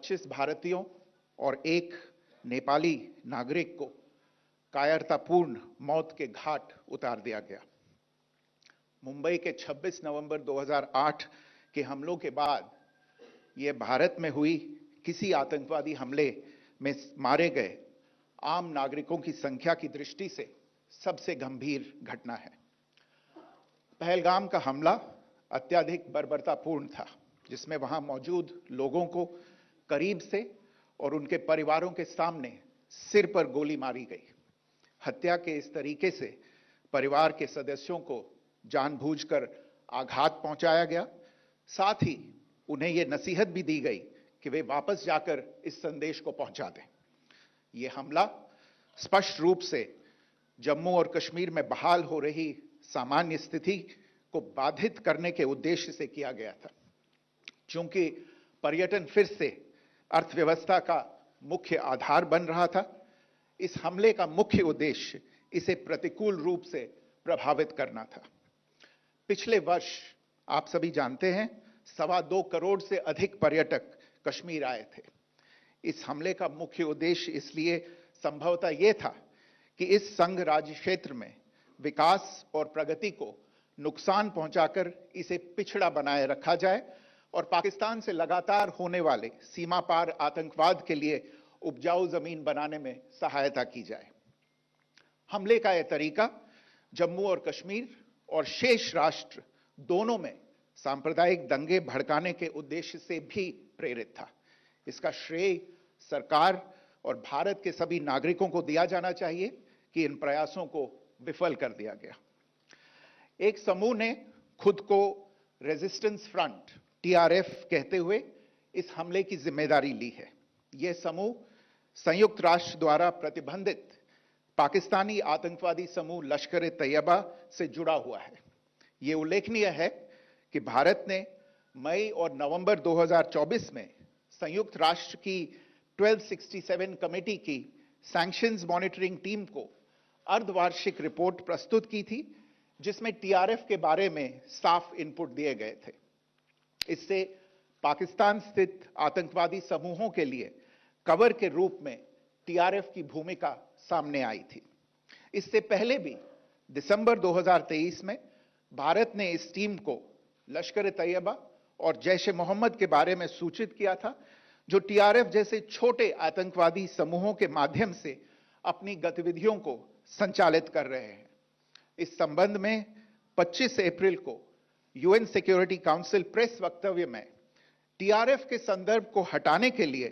25 भारतीयों और एक नेपाली नागरिक को कायरतापूर्ण मौत के घाट उतार दिया गया। मुंबई के 26 नवंबर 2008 के हमलों के बाद यह भारत में हुई किसी आतंकवादी हमले में मारे गए आम नागरिकों की संख्या की दृष्टि से सबसे गंभीर घटना है। पहलगाम का हमला अत्यधिक बर्बरतापूर्ण था, जिसमें वहां मौजूद लोगों को करीब से और उनके परिवारों के सामने सिर पर गोली मारी गई। हत्या के इस तरीके से परिवार के सदस्यों को जानबूझकर आघात पहुंचाया गया। साथ ही उन्हें यह नसीहत भी दी गई कि वे वापस जाकर इस संदेश को पहुंचा दें। यह हमला स्पष्ट रूप से जम्मू और कश्मीर में बहाल हो रही सामान्य स्थिति को बाधित करने के उद्देश्य से किया गया था। चूंकि पर्यटन फिर से अर्थव्यवस्था का मुख्य आधार बन रहा था, इस हमले का मुख्य उद्देश्य इसे प्रतिकूल रूप से प्रभावित करना था। पिछले वर्ष आप सभी जानते हैं 2.25 करोड़ से अधिक पर्यटक कश्मीर आए थे। इस हमले का मुख्य उद्देश्य इसलिए संभवतः यह था कि इस संघ राज्य क्षेत्र में विकास और प्रगति को नुकसान पहुंचाकर इसे पिछड़ा बनाए रखा जाए और पाकिस्तान से लगातार होने वाले सीमा पार आतंकवाद के लिए उपजाऊ जमीन बनाने में सहायता की जाए। हमले का यह तरीका जम्मू और कश्मीर और शेष राष्ट्र दोनों में सांप्रदायिक दंगे भड़काने के उद्देश्य से भी प्रेरित था। इसका श्रेय सरकार और भारत के सभी नागरिकों को दिया जाना चाहिए कि इन प्रयासों को विफल कर दिया गया। एक समूह ने खुद को रेजिस्टेंस फ्रंट टीआरएफ कहते हुए इस हमले की जिम्मेदारी ली है। यह समूह संयुक्त राष्ट्र द्वारा प्रतिबंधित पाकिस्तानी आतंकवादी समूह लश्कर-ए-तैयबा से जुड़ा हुआ है। यह उल्लेखनीय है कि भारत ने मई और नवंबर 2024 में संयुक्त राष्ट्र की 1267 कमेटी की सैंक्शंस मॉनिटरिंग टीम को अर्धवार्षिक रिपोर्ट प्रस्तुत की थी, जिसमें टीआरएफ के बारे में साफ इनपुट दिए गए थे। इससे पाकिस्तान स्थित आतंकवादी समूहों के लिए कवर के रूप में टीआरएफ की भूमिका सामने आई थी। इससे पहले भी दिसंबर 2023 में भारत ने इस टीम को लश्कर-ए-तैयबा और जैश-ए-मोहम्मद के बारे में सूचित किया था, जो टीआरएफ जैसे छोटे आतंकवादी समूहों के माध्यम से अपनी गतिविधियों को संचालित कर रहे हैं। इस संबंध में 25 अप्रैल को यूएन सिक्योरिटी काउंसिल प्रेस वक्तव्य में टीआरएफ के संदर्भ को हटाने के लिए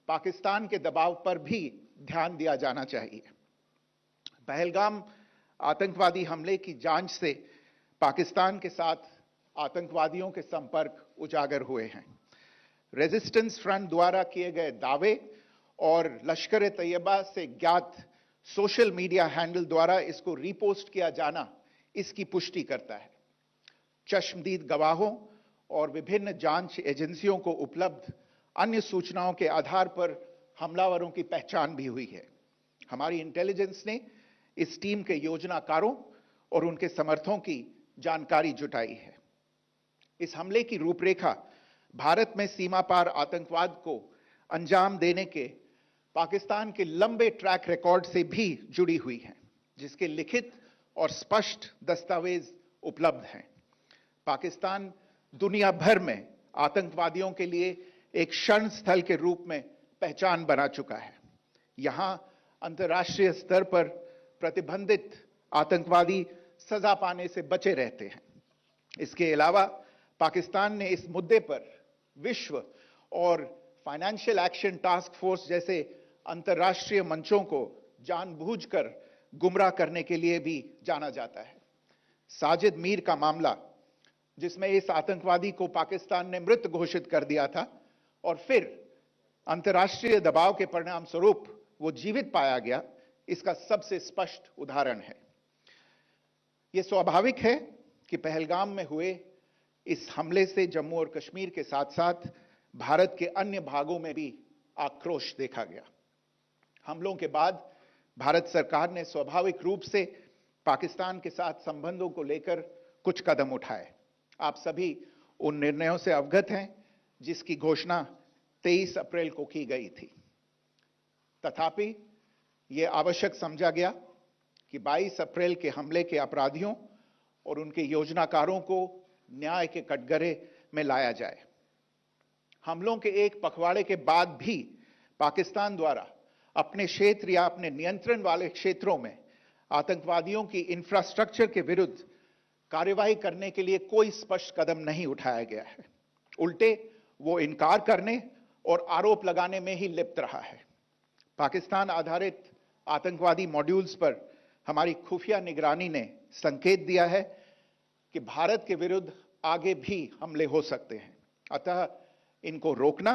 पाकिस्तान के दबाव पर भी ध्यान दिया जाना चाहिए। पहलगाम आतंकवादी हमले की जांच से पाकिस्तान के साथ आतंकवादियों के संपर्क उजागर हुए हैं। रेजिस्टेंस फ्रंट द्वारा किए गए दावे और लश्कर-ए-तैयबा से ज्ञात सोशल मीडिया हैंडल द्वारा इसको रीपोस्ट किया जाना इसकी पुष्टि करता है। चश्मदीद गवाहों और विभिन्न जांच एजेंसियों को उपलब्ध अन्य सूचनाओं के आधार पर हमलावरों की पहचान भी हुई है। हमारी इंटेलिजेंस ने इस टीम के योजनाकारों और उनके समर्थकों की जानकारी जुटाई है। इस हमले की रूपरेखा भारत में सीमा पार आतंकवाद को अंजाम देने के पाकिस्तान के लंबे ट्रैक रिकॉर्ड से भी जुड़ी हुई है, जिसके लिखित और स्पष्ट दस्तावेज उपलब्ध हैं। पाकिस्तान दुनिया भर में आतंकवादियों के लिए एक शरण स्थल के रूप में पहचान बना चुका है। यहां अंतर्राष्ट्रीय स्तर पर प्रतिबंधित आतंकवादी सजा पाने से बचे रहते हैं। इसके अलावा पाकिस्तान ने इस मुद्दे पर विश्व और फाइनेंशियल एक्शन टास्क फोर्स जैसे अंतर्राष्ट्रीय मंचों को जानबूझकर गुमराह करने के लिए भी जाना जाता है। साजिद मीर का मामला, जिसमें इस आतंकवादी को पाकिस्तान ने मृत घोषित कर दिया था और फिर अंतर्राष्ट्रीय दबाव के परिणाम स्वरूप वो जीवित पाया गया, इसका सबसे स्पष्ट उदाहरण है। यह स्वाभाविक है कि पहलगाम में हुए इस हमले से जम्मू और कश्मीर के साथ साथ भारत के अन्य भागों में भी आक्रोश देखा गया। हमलों के बाद भारत सरकार ने स्वाभाविक रूप से पाकिस्तान के साथ संबंधों को लेकर कुछ कदम उठाए। आप सभी उन निर्णयों से अवगत हैं जिसकी घोषणा 23 अप्रैल को की गई थी। तथापि यह आवश्यक समझा गया कि 22 अप्रैल के हमले के अपराधियों और उनके योजनाकारों को न्याय के कटघरे में लाया जाए। हमलों के एक पखवाड़े के बाद भी पाकिस्तान द्वारा अपने क्षेत्र या अपने नियंत्रण वाले क्षेत्रों में आतंकवादियों की इंफ्रास्ट्रक्चर के विरुद्ध कार्रवाई करने के लिए कोई स्पष्ट कदम नहीं उठाया गया है। उल्टे वो इनकार करने और आरोप लगाने में ही लिप्त रहा है। पाकिस्तान आधारित आतंकवादी मॉड्यूल्स पर हमारी खुफिया निगरानी ने संकेत दिया है कि भारत के विरुद्ध आगे भी हमले हो सकते हैं। अतः इनको रोकना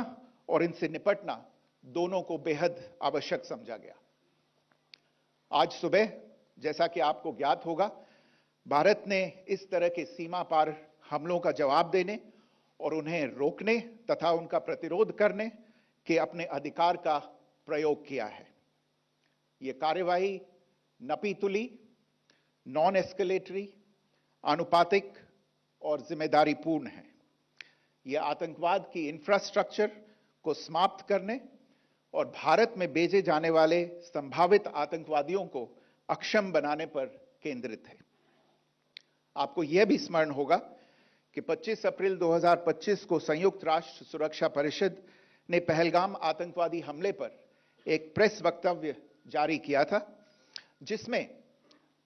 और इनसे निपटना दोनों को बेहद आवश्यक समझा गया। आज सुबह, जैसा कि आपको ज्ञात होगा, भारत ने इस तरह के सीमा पार हमलों का जवाब देने और उन्हें रोकने तथा उनका प्रतिरोध करने के अपने अधिकार का प्रयोग किया है। यह कार्यवाही नपीतुली, नॉन एस्केलेटरी, आनुपातिक और जिम्मेदारीपूर्ण है। यह आतंकवाद की इंफ्रास्ट्रक्चर को समाप्त करने और भारत में भेजे जाने वाले संभावित आतंकवादियों को अक्षम बनाने पर केंद्रित है। आपको यह भी स्मरण होगा कि 25 अप्रैल 2025 को संयुक्त राष्ट्र सुरक्षा परिषद ने पहलगाम आतंकवादी हमले पर एक प्रेस वक्तव्य जारी किया था, जिसमें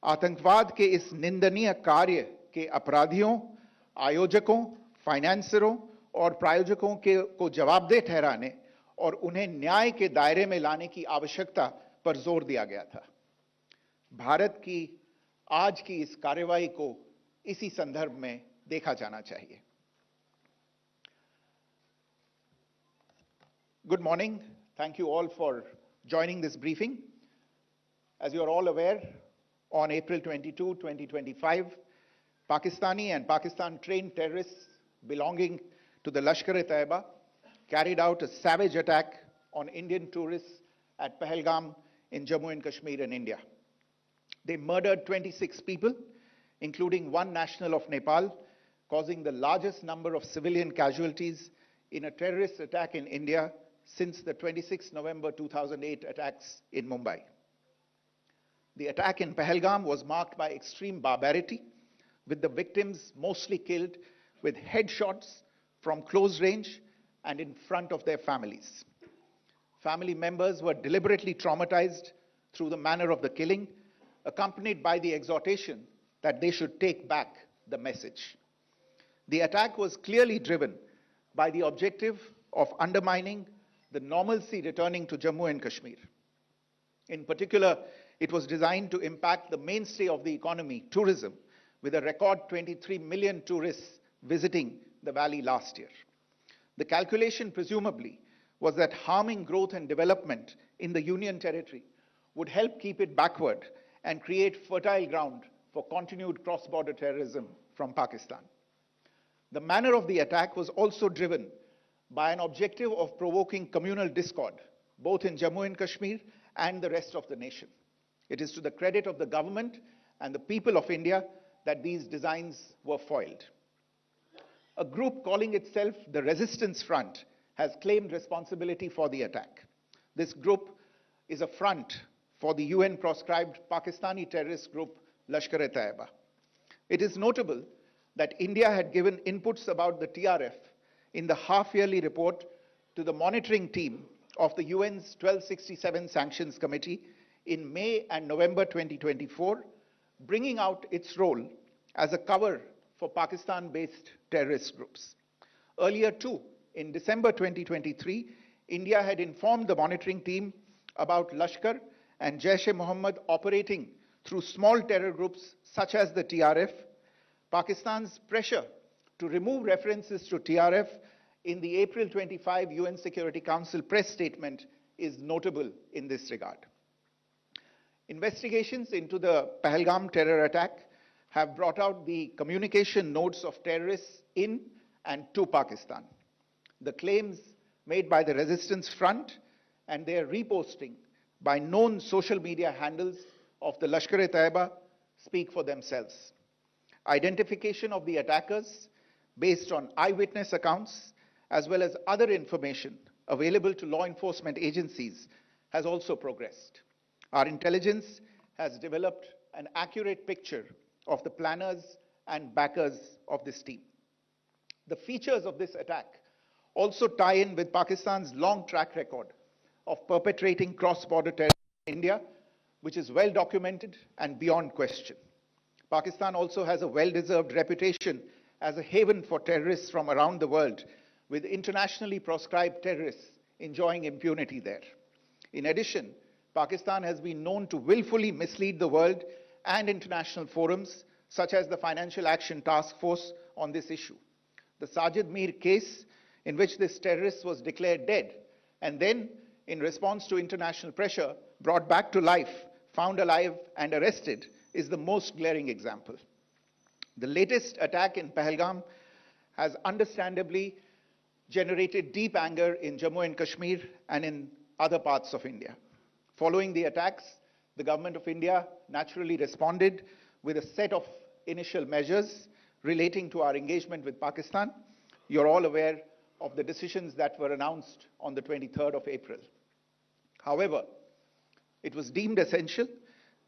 आतंकवाद के इस निंदनीय कार्य के अपराधियों, आयोजकों, फाइनेंसरों और प्रायोजकों को जवाबदेह ठहराने और उन्हें न्याय के दायरे में लाने की आवश्यकता पर जोर दिया गया था। भारत की आज की इस कार्रवाई को इसी संदर्भ में देखा जाना चाहिए। Good morning. Thank you all for joining this briefing. As you are all aware, on April 22, 2025, Pakistani and Pakistan-trained terrorists belonging to the Lashkar-e-Taiba carried out a savage attack on Indian tourists at Pahalgam in Jammu and Kashmir in India. They murdered 26 people, including one national of Nepal, causing the largest number of civilian casualties in a terrorist attack in India since the 26 November 2008 attacks in Mumbai. The attack in Pahalgam was marked by extreme barbarity, with the victims mostly killed with headshots from close range and in front of their families. Family members were deliberately traumatized through the manner of the killing, accompanied by the exhortation that they should take back the message. The attack was clearly driven by the objective of undermining the normalcy returning to Jammu and Kashmir. In particular, it was designed to impact the mainstay of the economy, tourism, with a record 23 million tourists visiting the valley last year. The calculation, presumably, was that harming growth and development in the Union Territory would help keep it backward and create fertile ground for continued cross-border terrorism from Pakistan. The manner of the attack was also driven by an objective of provoking communal discord, both in Jammu and Kashmir and the rest of the nation. It is to the credit of the government and the people of India that these designs were foiled. A group calling itself the Resistance Front has claimed responsibility for the attack. This group is a front for the UN-proscribed Pakistani terrorist group Lashkar-e-Taiba. It is notable that India had given inputs about the TRF in the half-yearly report to the monitoring team of the UN's 1267 Sanctions Committee in May and November 2024, bringing out its role as a cover for Pakistan-based terrorist groups. Earlier too, in December 2023, India had informed the monitoring team about Lashkar and Jaish-e-Mohammed operating through small terror groups such as the TRF. Pakistan's pressure to remove references to TRF in the April 25 UN Security Council press statement is notable in this regard. Investigations into the Pahalgam terror attack have brought out the communication notes of terrorists in and to Pakistan. The claims made by the Resistance Front and their reposting by known social media handles of the Lashkar-e-Taiba speak for themselves. Identification of the attackers based on eyewitness accounts as well as other information available to law enforcement agencies has also progressed. Our intelligence has developed an accurate picture of the planners and backers of this team. The features of this attack also tie in with Pakistan's long track record of perpetrating cross-border terrorism in India, which is well documented and beyond question. Pakistan also has a well-deserved reputation as a haven for terrorists from around the world, with internationally proscribed terrorists enjoying impunity there. In addition, Pakistan has been known to willfully mislead the world and international forums, such as the Financial Action Task Force, on this issue. The Sajid Mir case, in which this terrorist was declared dead and then, in response to international pressure, brought back to life, found alive and arrested, is the most glaring example. The latest attack in Pahalgam has understandably generated deep anger in Jammu and Kashmir and in other parts of India. Following the attacks, the government of India naturally responded with a set of initial measures relating to our engagement with Pakistan. You're all aware of the decisions that were announced on the 23rd of April. However, it was deemed essential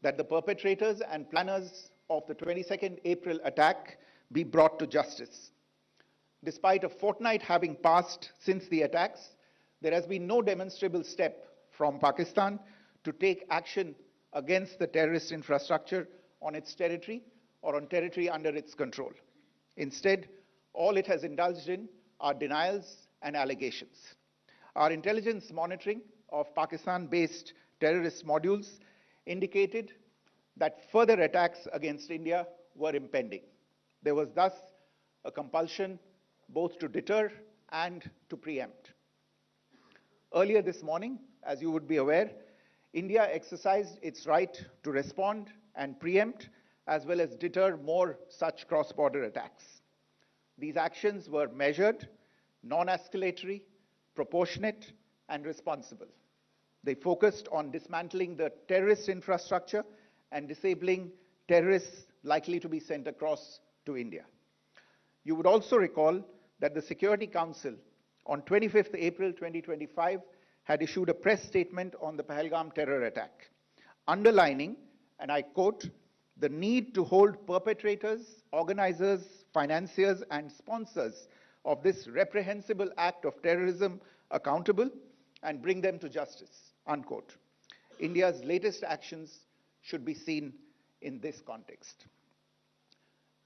that the perpetrators and planners of the 22nd April attack be brought to justice. Despite a fortnight having passed since the attacks, there has been no demonstrable step from Pakistan to take action against the terrorist infrastructure on its territory or on territory under its control. Instead, all it has indulged in are denials and allegations. Our intelligence monitoring of Pakistan-based terrorist modules indicated that further attacks against India were impending. There was thus a compulsion both to deter and to preempt. Earlier this morning, as you would be aware, India exercised its right to respond and preempt, as well as deter more such cross-border attacks. These actions were measured, non-escalatory, proportionate, and responsible. They focused on dismantling the terrorist infrastructure and disabling terrorists likely to be sent across to India. You would also recall that the Security Council on 25th April 2025 had issued a press statement on the Pahalgam terror attack, underlining, and I quote, the need to hold perpetrators, organizers, financiers, and sponsors of this reprehensible act of terrorism accountable and bring them to justice, unquote. India's latest actions should be seen in this context.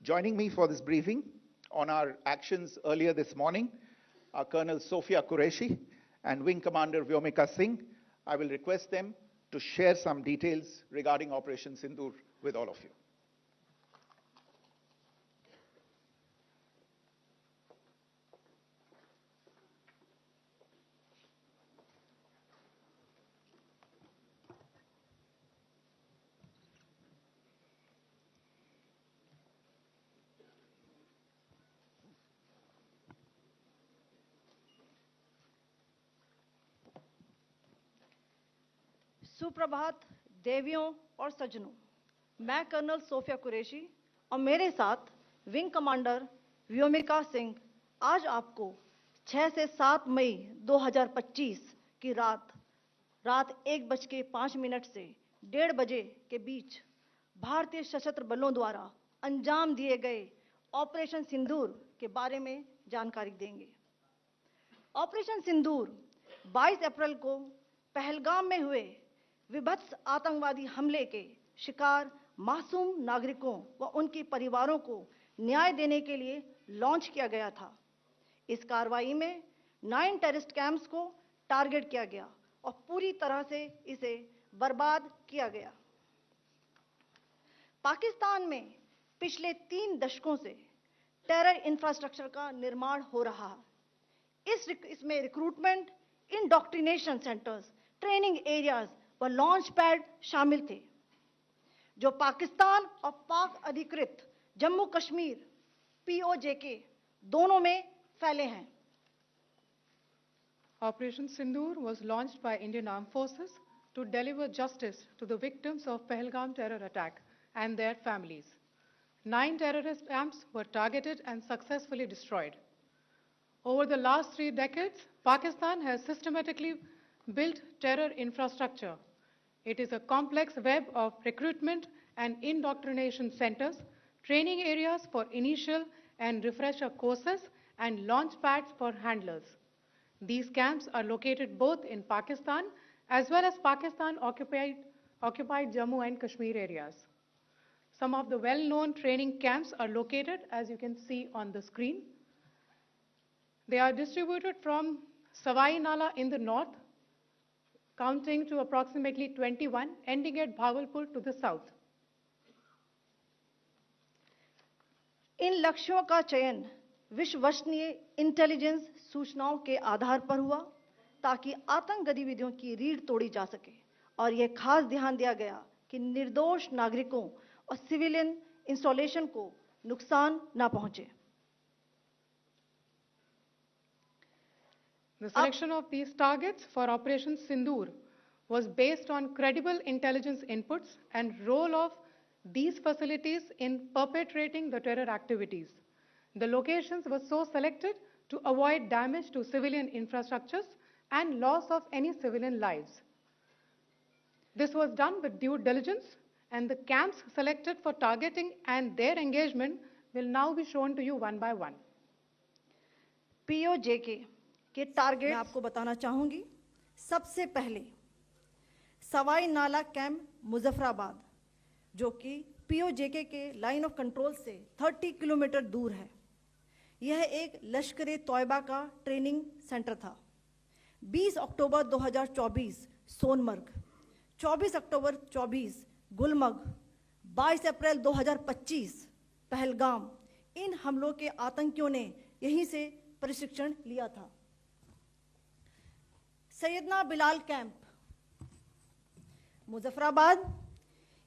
Joining me for this briefing on our actions earlier this morning are Colonel Sophia Qureshi and Wing Commander Vyomika Singh. I will request them to share some details regarding Operation Sindoor with all of you. सुप्रभात देवियों और सज्जनों, मैं colonel Sophia Qureshi और मेरे साथ wing commander Vyomika Singh आज आपको 6 से 7 मई 2025 की रात 1:05 से 1:30 बजे के बीच भारतीय सशस्त्र बलों द्वारा अंजाम दिए गए ऑपरेशन सिंदूर के बारे में जानकारी देंगे। ऑपरेशन सिंदूर 22 अप्रैल को पहलगाम में हुए विभत्स आतंकवादी हमले के शिकार मासूम नागरिकों व उनके परिवारों को न्याय देने के लिए लॉन्च किया गया था। इस कार्रवाई में 9 टेररिस्ट कैंप्स को टारगेट किया गया और पूरी तरह से इसे बर्बाद किया गया। पाकिस्तान में पिछले 3 दशकों से टेरर इंफ्रास्ट्रक्चर का निर्माण हो रहा है। इसमें recruitment, indoctrination centres, training areas व लॉन्च पैड शामिल थे, जो पाकिस्तान और पाक अधिकृत जम्मू कश्मीर POJK दोनों में फैले हैं। Operation Sindoor was launched by Indian Armed Forces to deliver justice to the victims of Pahalgam terror attack and their families. 9 terrorist camps were targeted and successfully destroyed. Over the last 3 decades, Pakistan has systematically built terror infrastructure. It is a complex web of recruitment and indoctrination centers, training areas for initial and refresher courses, and launch pads for handlers. These camps are located both in Pakistan as well as Pakistan-occupied Jammu and Kashmir areas. Some of the well-known training camps are located, as you can see on the screen. They are distributed from Savai Nala in the north, counting to approximately 21, ending at Bhagalpur to the south. इन लक्ष्यों का चयन विश्वसनीय intelligence सूचनाओं के आधार पर हुआ ताकि आतंक गतिविधियों की रीढ़ तोड़ी जा सके और यह खास ध्यान दिया गया कि निर्दोष नागरिकों और सिविलियन इंस्टॉलेशन को नुकसान न पहुंचे. The selection of these targets for Operation Sindoor was based on credible intelligence inputs and role of these facilities in perpetrating the terror activities. The locations were so selected to avoid damage to civilian infrastructures and loss of any civilian lives. This was done with due diligence, and the camps selected for targeting and their engagement will now be shown to you one by one. POJK के target मैं आपको बताना चाहूंगी. सबसे पहले सवाई नाला camp Muzaffarabad, जो कि POJK के लाइन ऑफ कंट्रोल से 30 किलोमीटर दूर है. यह एक लश्कर तौयबा का ट्रेनिंग सेंटर था. 20 अक्टूबर 2024 सोनमर्ग, 24 अक्टूबर 24 गुलमर्ग, 22 अप्रैल 2025 पहलगाम, इन हमलों के आतंकियों ने यहीं से प्रशिक्षण लिया था. सैयदना बिलाल कैंप मुजफ्फराबाद,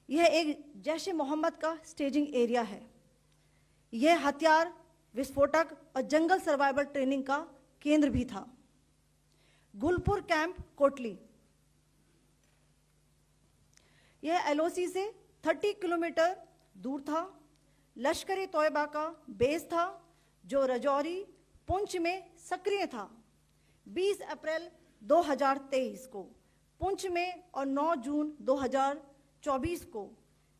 यह एक जैश ए मोहम्मद का स्टेजिंग एरिया है. यह हथियार, विस्फोटक और जंगल सर्वाइवल ट्रेनिंग का केंद्र भी था. गुलपुर कैंप कोटली, यह LOC से 30 किलोमीटर दूर था. लश्कर तौयबा का बेस था जो रजौरी, पुंछ में सक्रिय था. 20 अप्रैल 2023 को पुंछ में और 9 जून 2024 को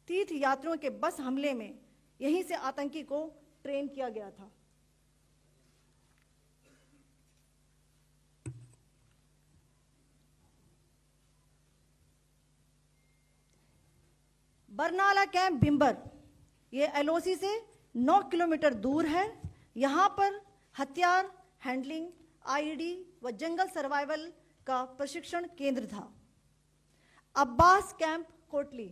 तीर्थ यात्रियों के बस हमले में यहीं से आतंकी को ट्रेन किया गया था. बरनाला कैंप बिंबर, ये LOC से 9 किलोमीटर दूर है. यहां पर हथियार, हैंडलिंग, IED व जंगल सर्वाइवल का प्रशिक्षण केंद्र था. अब्बास कैंप कोटली,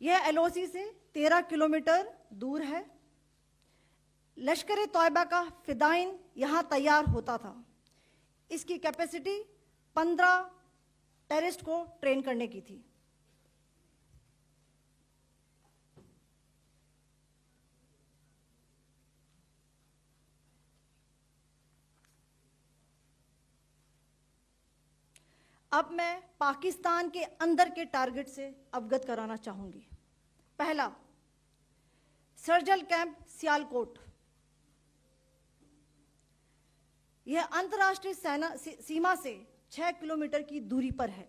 यह LOC से 13 किलोमीटर दूर है. लश्कर तौयबा का फिदाइन यहां तैयार होता था. इसकी कैपेसिटी 15 टेररिस्ट को ट्रेन करने की थी. अब मैं पाकिस्तान के अंदर के टारगेट से अवगत कराना चाहूंगी. पहला, सर्जल कैंप सियालकोट, यह अंतर्राष्ट्रीय सीमा से 6 किलोमीटर की दूरी पर है,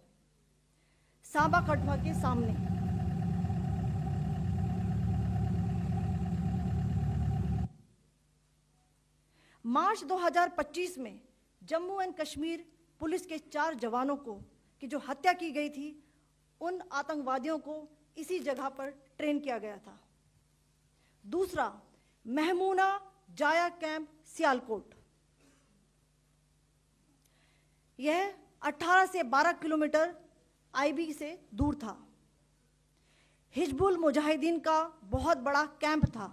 सांबा कठुआ के सामने. मार्च 2025 में जम्मू एंड कश्मीर पुलिस के 4 जवानों को की जो हत्या की गई थी, उन आतंकवादियों को इसी जगह पर ट्रेन किया गया था. दूसरा, महमूना जाया कैंप सियालकोट, यह 18 से 12 किलोमीटर IB से दूर था. हिजबुल मुजाहिदीन का बहुत बड़ा कैंप था.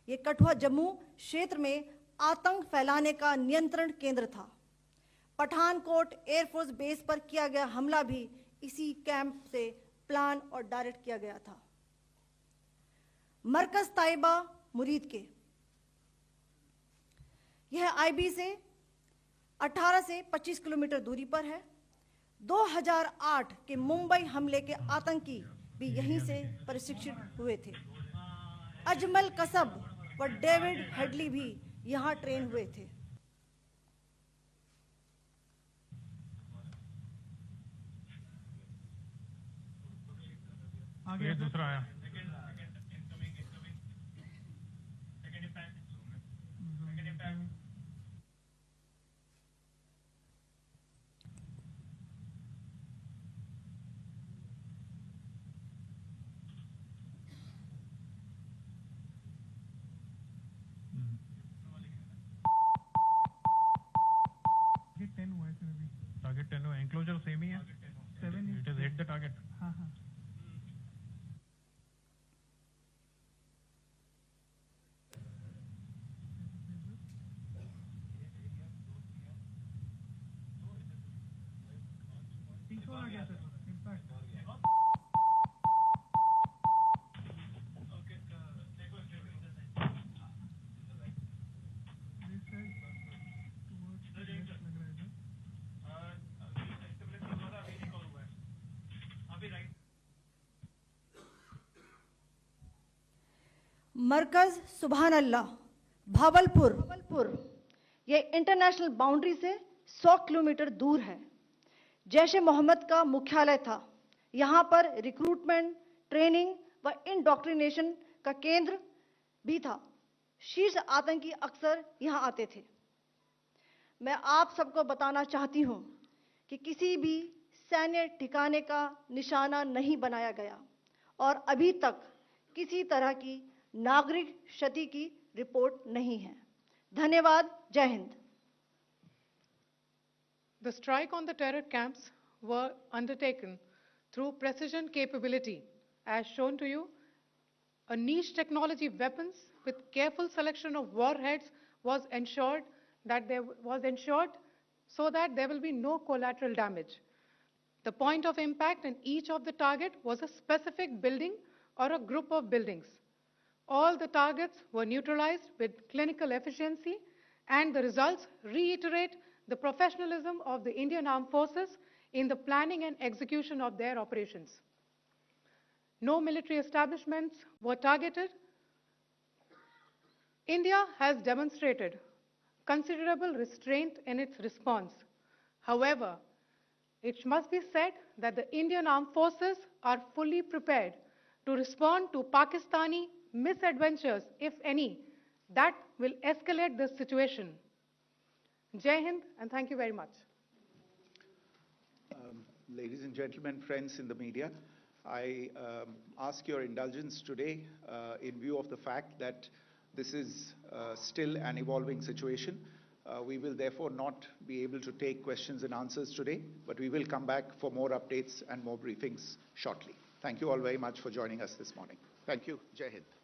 यह कठुआ जम्मू क्षेत्र में आतंक फैलाने का नियंत्रण केंद्र था. पठानकोट एयरफोर्स बेस पर किया गया हमला भी इसी कैंप से प्लान और डायरेक्ट किया गया था. मरकज ताइबा मुरीद के, यह IB से 18 से 25 किलोमीटर दूरी पर है. 2008 के मुंबई हमले के आतंकी भी यहीं से प्रशिक्षित हुए थे। अजमल कसब व डेविड हेडली भी यहाँ ट्रेन हुए थे। आगे दूसरा आया। टारगेट 10 हुआ है सर अभी। टारगेट 10 हुआ, एंक्लोजर सेम ही है। 7 it is hit the target. हाँ हाँ। आ गया सर इम्पैक्ट। मरकज सुभान अल्लाह भावलपुर ये इंटरनेशनल बाउंड्री से 100 किलोमीटर दूर है। जैश ए मोहम्मद का मुख्यालय था। यहाँ पर रिक्रूटमेंट, ट्रेनिंग व इंडॉक्ट्रिनेशन का केंद्र भी था। शीर्ष आतंकी अक्सर यहाँ आते थे। मैं आप सबको बताना चाहती हूँ कि किसी भी सैन्य ठिकाने का निशाना नहीं बनाया गया और अभी तक किसी तरह की नागरिक क्षति की रिपोर्ट नहीं है। धन्यवाद। जय Hind. The strike on the terror camps were undertaken through precision capability, as shown to you. A niche technology weapons with careful selection of warheads was ensured so that there will be no collateral damage. The point of impact in each of the target was a specific building or a group of buildings. All the targets were neutralized with clinical efficiency, and the results reiterate the professionalism of the Indian Armed Forces in the planning and execution of their operations. No military establishments were targeted. India has demonstrated considerable restraint in its response. However, it must be said that the Indian Armed Forces are fully prepared to respond to Pakistani misadventures, if any, that will escalate the situation. Jai Hind, and thank you very much. Ladies and gentlemen, friends in the media, I ask your indulgence today in view of the fact that this is still an evolving situation. We will therefore not be able to take questions and answers today, but we will come back for more updates and more briefings shortly. Thank you all very much for joining us this morning. Thank you. Jai Hind.